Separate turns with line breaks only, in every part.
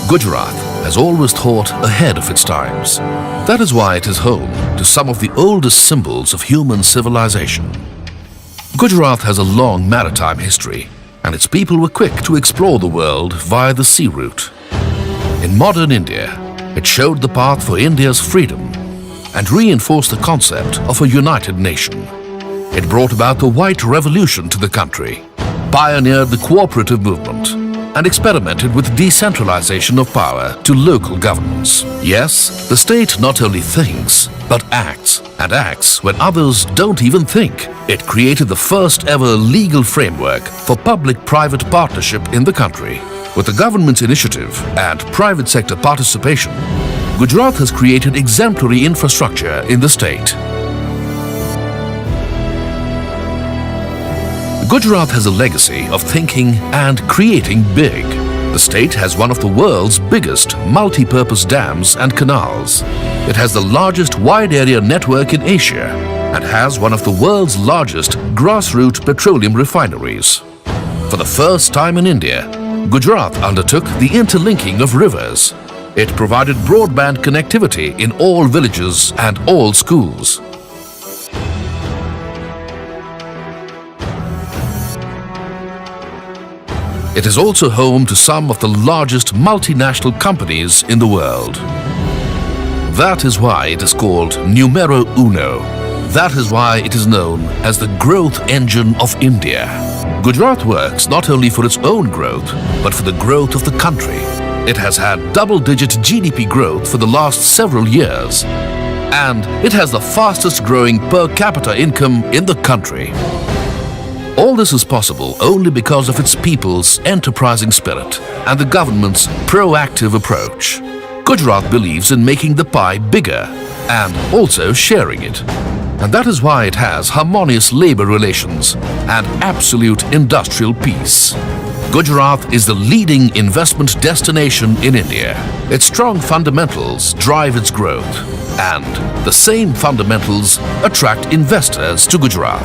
Gujarat has always thought ahead of its times. That is why it is home to some of the oldest symbols of human civilization. Gujarat has a long maritime history, and its people were quick to explore the world via the sea route. In modern India, it showed the path for India's freedom and reinforced the concept of a united nation. It brought about the White Revolution to the country, pioneered the cooperative movement, and experimented with decentralization of power to local governments. Yes, the state not only thinks, but acts, and acts when others don't even think. It created the first ever legal framework for public-private partnership in the country. With the government's initiative and private sector participation, Gujarat has created exemplary infrastructure in the state. Gujarat has a legacy of thinking and creating big. The state has one of the world's biggest multi-purpose dams and canals. It has the largest wide-area network in Asia and has one of the world's largest grassroots petroleum refineries. For the first time in India, Gujarat undertook the interlinking of rivers. It provided broadband connectivity in all villages and all schools. It is also home to some of the largest multinational companies in the world. That is why it is called numero uno. That is why it is known as the growth engine of India. Gujarat works not only for its own growth, but for the growth of the country. It has had double-digit GDP growth for the last several years, and it has the fastest growing per capita income in the country. All this is possible only because of its people's enterprising spirit and the government's proactive approach. Gujarat believes in making the pie bigger and also sharing it. And that is why it has harmonious labor relations and absolute industrial peace. Gujarat is the leading investment destination in India. Its strong fundamentals drive its growth, and the same fundamentals attract investors to Gujarat.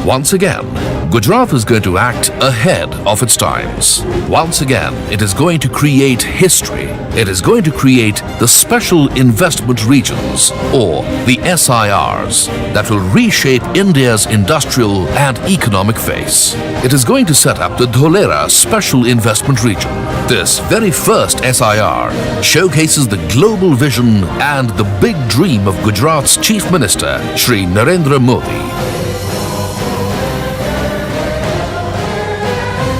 Once again, Gujarat is going to act ahead of its times. Once again, it is going to create history. It is going to create the Special Investment Regions, or the SIRs, that will reshape India's industrial and economic face. It is going to set up the Dholera Special Investment Region. This very first SIR showcases the global vision and the big dream of Gujarat's Chief Minister, Shri Narendra Modi.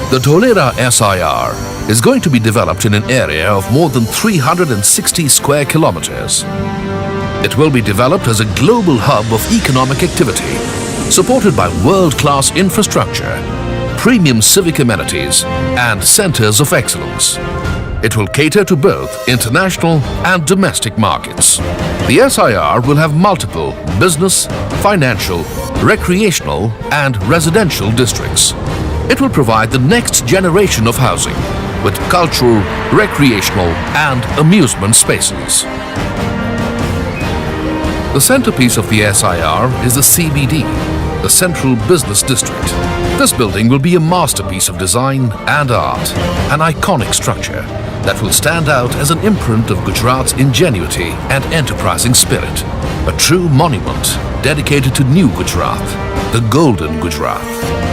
The Dholera SIR is going to be developed in an area of more than 360 square kilometers. It will be developed as a global hub of economic activity, supported by world-class infrastructure, premium civic amenities, and centers of excellence. It will cater to both international and domestic markets. The SIR will have multiple business, financial, recreational, and residential districts. It will provide the next generation of housing with cultural, recreational, and amusement spaces. The centerpiece of the SIR is the CBD, the Central Business District. This building will be a masterpiece of design and art, an iconic structure that will stand out as an imprint of Gujarat's ingenuity and enterprising spirit, a true monument dedicated to New Gujarat, the Golden Gujarat.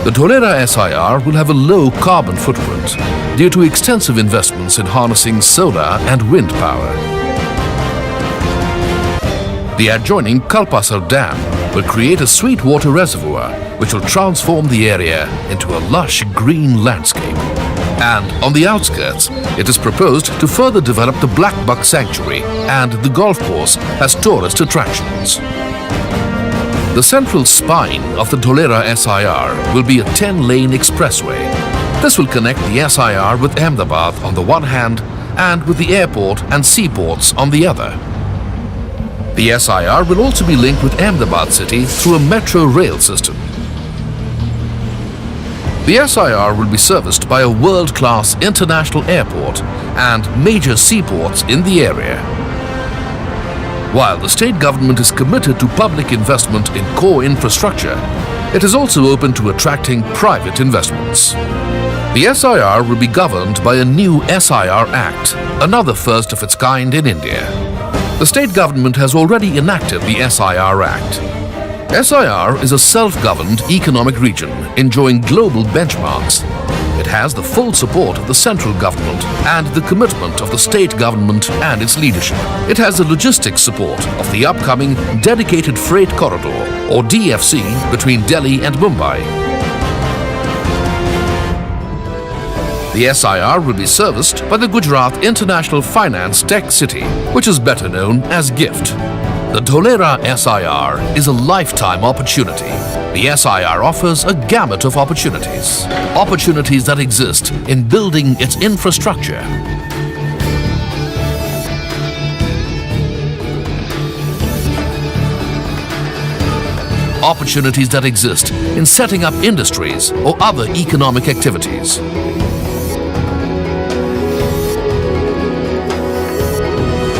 The Dholera SIR will have a low carbon footprint due to extensive investments in harnessing solar and wind power. The adjoining Kalpasar Dam will create a sweet water reservoir which will transform the area into a lush green landscape. And on the outskirts, it is proposed to further develop the Black Buck Sanctuary and the golf course as tourist attractions. The central spine of the Dholera SIR will be a 10-lane expressway. This will connect the SIR with Ahmedabad on the one hand and with the airport and seaports on the other. The SIR will also be linked with Ahmedabad city through a metro rail system. The SIR will be serviced by a world-class international airport and major seaports in the area. While the state government is committed to public investment in core infrastructure, it is also open to attracting private investments. The SIR will be governed by a new SIR Act, another first of its kind in India. The state government has already enacted the SIR Act. SIR is a self-governed economic region enjoying global benchmarks. It has the full support of the central government and the commitment of the state government and its leadership. It has the logistics support of the upcoming Dedicated Freight Corridor, or DFC, between Delhi and Mumbai. The SIR will be serviced by the Gujarat International Finance Tech City, which is better known as GIFT. The Dholera SIR is a lifetime opportunity. The SIR offers a gamut of opportunities. Opportunities that exist in building its infrastructure. Opportunities that exist in setting up industries or other economic activities.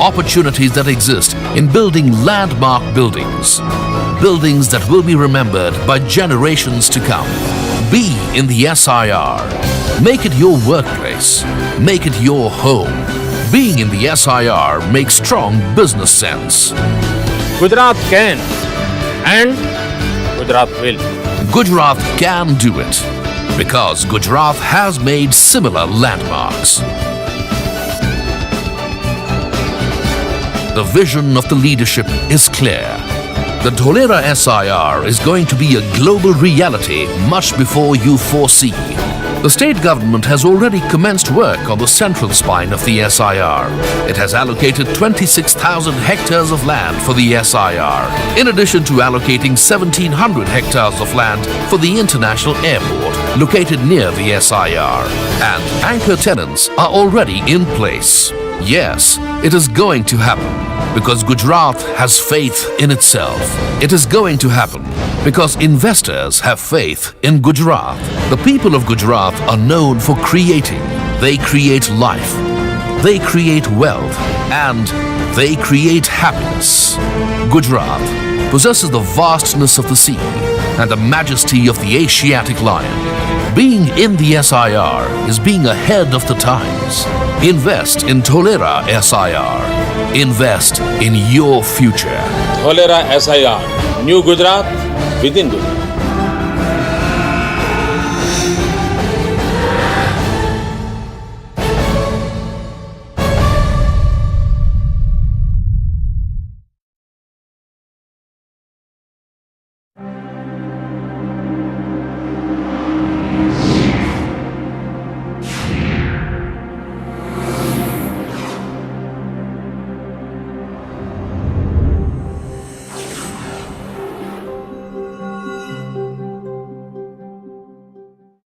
Opportunities that exist in building landmark buildings. Buildings that will be remembered by generations to come. Be in the SIR. Make it your workplace. Make it your home. Being in the SIR makes strong business sense.
Gujarat can and Gujarat will.
Gujarat can do it because Gujarat has made similar landmarks. The vision of the leadership is clear. The Dholera SIR is going to be a global reality much before you foresee. The state government has already commenced work on the central spine of the SIR. It has allocated 26,000 hectares of land for the SIR, in addition to allocating 1,700 hectares of land for the international airport located near the SIR. And anchor tenants are already in place. Yes, it is going to happen because Gujarat has faith in itself. It is going to happen because investors have faith in Gujarat. The people of Gujarat are known for creating. They create life, they create wealth, and they create happiness. Gujarat possesses the vastness of the sea and the majesty of the Asiatic lion. Being in the SIR is being ahead of the times. Invest in Dholera SIR. Invest in your future.
Dholera SIR, New Gujarat within Gujarat.